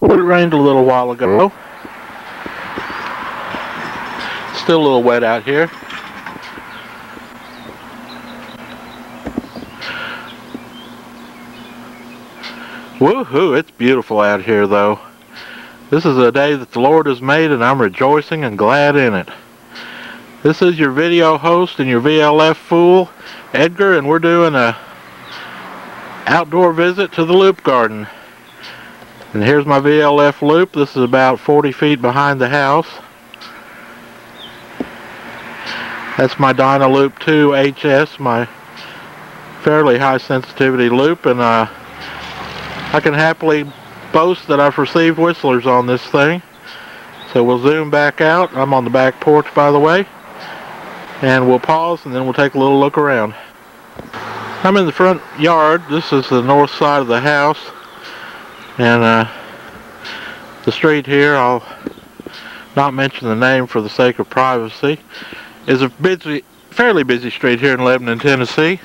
It rained a little while ago. Still a little wet out here. Woohoo, it's beautiful out here though. This is a day that the Lord has made and I'm rejoicing and glad in it. This is your video host and your VLF fool, Edgar, and we're doing a outdoor visit to the loop garden. And here's my VLF loop. This is about 40 feet behind the house. That's my Dynaloop 2 HS, my fairly high sensitivity loop, and I can happily boast that I've received whistlers on this thing. So we'll zoom back out. I'm on the back porch, by the way, and we'll pause and then we'll take a little look around. I'm in the front yard. This is the north side of the house, and the street here, I'll not mention the name for the sake of privacy, is a fairly busy street here in Lebanon, Tennessee.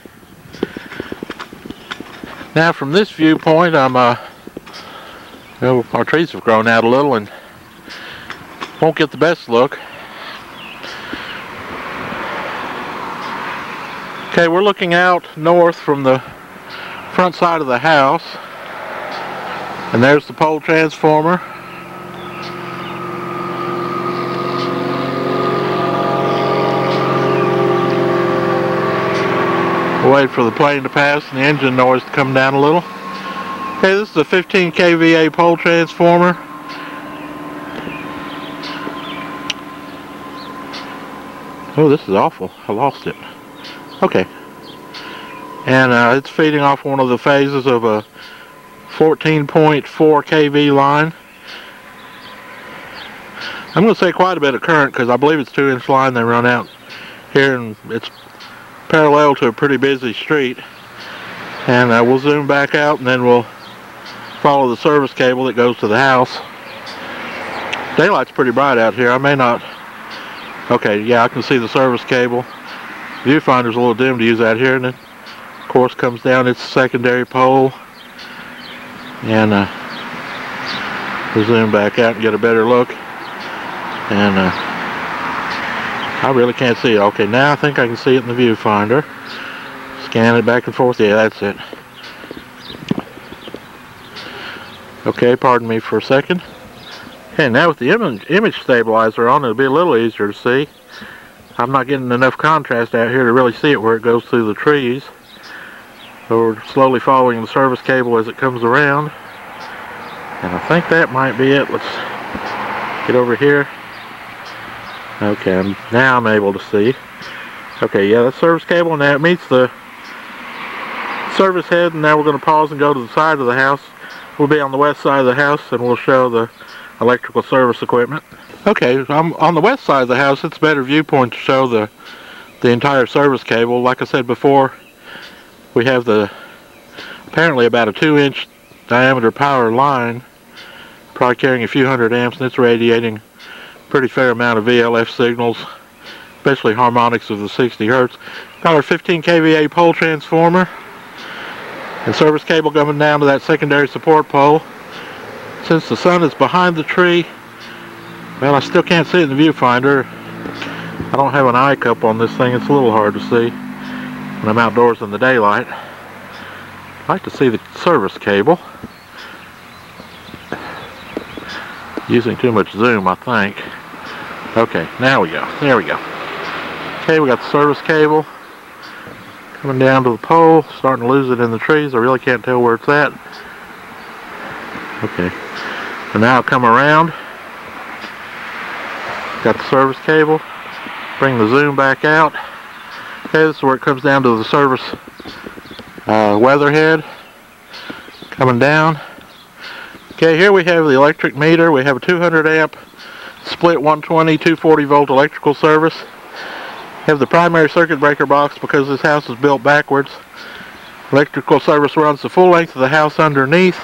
Now from this viewpoint, our trees have grown out a little and won't get the best look. Okay, we're looking out north from the front side of the house, and there's the pole transformer. We'll wait for the plane to pass and the engine noise to come down a little. Okay, this is a 15 kVA pole transformer. Oh, this is awful. I lost it. Okay. And it's feeding off one of the phases of a 14.4 kV line. I'm going to say quite a bit of current because I believe it's 2-inch line they run out here, and it's parallel to a pretty busy street. And we'll zoom back out and then we'll follow the service cable that goes to the house. Daylight's pretty bright out here. I may not... Okay, yeah, I can see the service cable. Viewfinder's a little dim to use out here, and then of course comes down its secondary pole. And we'll zoom back out and get a better look. And I really can't see it. Okay, now I think I can see it in the viewfinder. Scan it back and forth. Yeah, that's it. Okay, pardon me for a second. Okay, now with the image stabilizer on, it'll be a little easier to see. I'm not getting enough contrast out here to really see it where it goes through the trees. So we're slowly following the service cable as it comes around. And I think that might be it. Let's get over here. Okay, now I'm able to see. Okay, yeah, that's service cable, and now it meets the service head, and now we're going to pause and go to the side of the house. We'll be on the west side of the house, and we'll show the electrical service equipment. Okay, I'm on the west side of the house. It's a better viewpoint to show the entire service cable. Like I said before, we have apparently about a 2-inch diameter power line, probably carrying a few hundred amps, and it's radiating a pretty fair amount of VLF signals, especially harmonics of the 60 Hertz. Got our 15 kVA pole transformer and service cable coming down to that secondary support pole. Since the sun is behind the tree, well, I still can't see it in the viewfinder. I don't have an eye cup on this thing. It's a little hard to see when I'm outdoors in the daylight. I'd like to see the service cable. Using too much zoom, I think. Okay, now we go. There we go. Okay, we got the service cable coming down to the pole, starting to lose it in the trees. I really can't tell where it's at. Okay, so now I'll come around. Got the service cable. Bring the zoom back out. Okay, this is where it comes down to the service weatherhead. Coming down. Okay, here we have the electric meter. We have a 200 amp split 120 240 volt electrical service. We have the primary circuit breaker box because this house is built backwards. Electrical service runs the full length of the house underneath.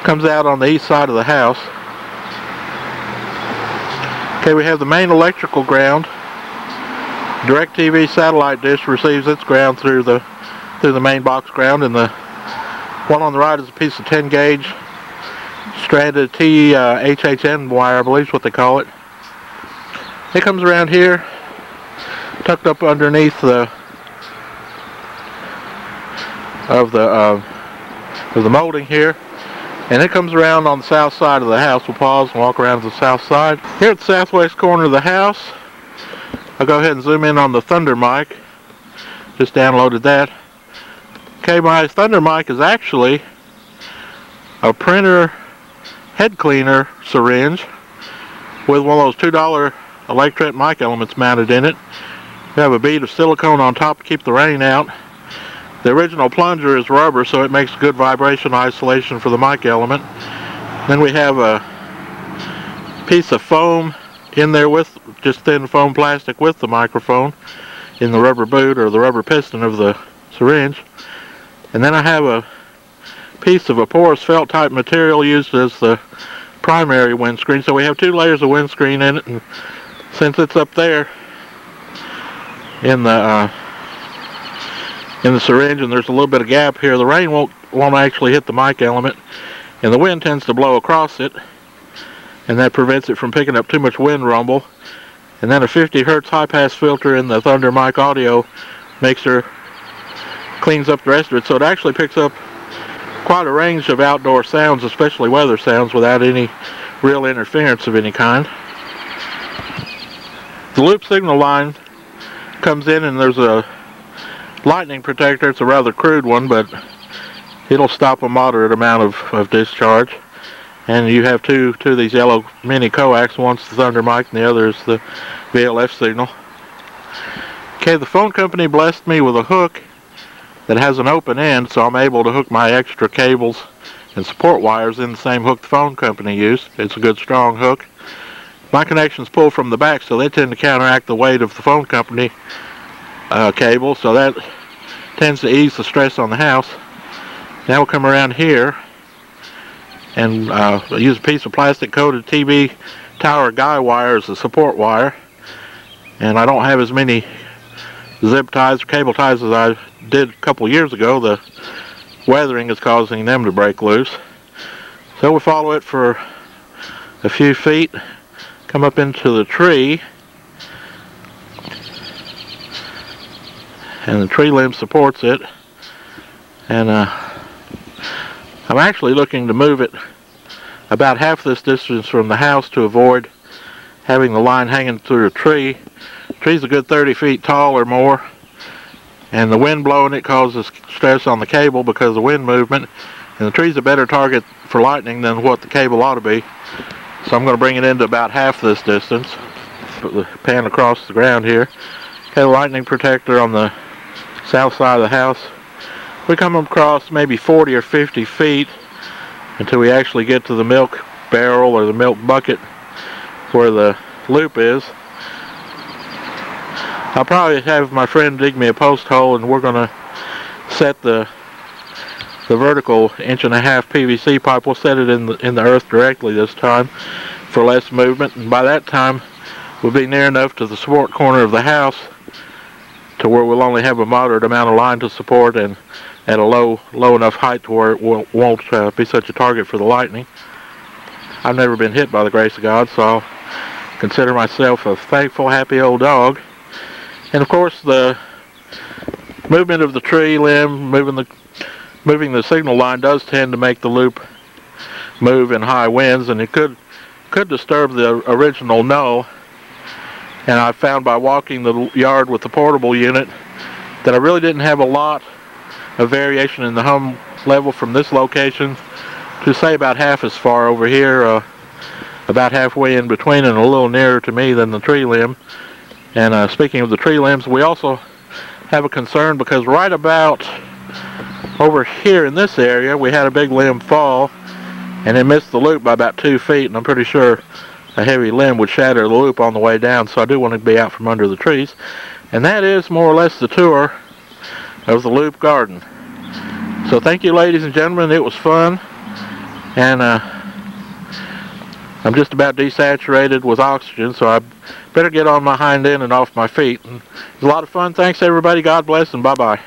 Comes out on the east side of the house. Okay, we have the main electrical ground. DirecTV satellite dish receives its ground through the main box ground, and the one on the right is a piece of 10 gauge stranded HHN wire, I believe is what they call it. It comes around here, tucked up underneath the molding here, and it comes around on the south side of the house. We'll pause and walk around to the south side. Here at the southwest corner of the house, I'll go ahead and zoom in on the Thunder mic. Just downloaded that. Okay, my Thunder mic is actually a printer head cleaner syringe with one of those $2 Electret mic elements mounted in it. We have a bead of silicone on top to keep the rain out. The original plunger is rubber, so it makes good vibration isolation for the mic element. Then we have a piece of foam in there with just thin foam plastic with the microphone in the rubber boot or the rubber piston of the syringe. And then I have a piece of a porous felt type material used as the primary windscreen. So we have 2 layers of windscreen in it, and since it's up there in the syringe and there's a little bit of gap here, the rain won't actually hit the mic element, and the wind tends to blow across it, and that prevents it from picking up too much wind rumble. And then a 50 Hertz high pass filter in the Thunder mic audio cleans up the rest of it, so it actually picks up quite a range of outdoor sounds, especially weather sounds, without any real interference of any kind. The loop signal line comes in, and there's a lightning protector. It's a rather crude one, but it'll stop a moderate amount of discharge. And you have two of these yellow mini coax. One's the Thunder mic and the other is the VLF signal. Okay, the phone company blessed me with a hook that has an open end, so I'm able to hook my extra cables and support wires in the same hook the phone company used. It's a good strong hook. My connections pull from the back, so they tend to counteract the weight of the phone company cable, so that tends to ease the stress on the house. Now we'll come around here and use a piece of plastic coated TV tower guy wire as a support wire. And I don't have as many zip ties or cable ties as I did a couple years ago. The weathering is causing them to break loose. So we follow it for a few feet, come up into the tree, and the tree limb supports it, and I'm actually looking to move it about half this distance from the house to avoid having the line hanging through a tree. The tree's a good 30 feet tall or more, and the wind blowing it causes stress on the cable because of the wind movement, and the tree's a better target for lightning than what the cable ought to be. So I'm going to bring it into about half this distance. Put the pan across the ground here. Okay, the lightning protector on the south side of the house. We come across maybe 40 or 50 feet until we actually get to the milk barrel or the milk bucket where the loop is. I'll probably have my friend dig me a post hole, and we're going to set the vertical 1.5 inch PVC pipe. We'll set it in the earth directly this time for less movement, and by that time we'll be near enough to the support corner of the house to where we'll only have a moderate amount of line to support, and at a low enough height to where it won't be such a target for the lightning. I've never been hit by the grace of God, so I'll consider myself a thankful, happy old dog. And of course, the movement of the tree limb, moving the signal line, does tend to make the loop move in high winds, and it could disturb the original null. And I found by walking the yard with the portable unit that I really didn't have a lot of variation in the hum level from this location to say about half as far over here, about halfway in between and a little nearer to me than the tree limb. And speaking of the tree limbs, we also have a concern because right about over here in this area we had a big limb fall, and it missed the loop by about 2 feet, and I'm pretty sure a heavy limb would shatter the loop on the way down, so I do want to be out from under the trees. And that is more or less the tour of the loop garden. So thank you, ladies and gentlemen. It was fun, and I'm just about desaturated with oxygen, so I better get on my hind end and off my feet. And it was a lot of fun. Thanks everybody. God bless, and bye bye.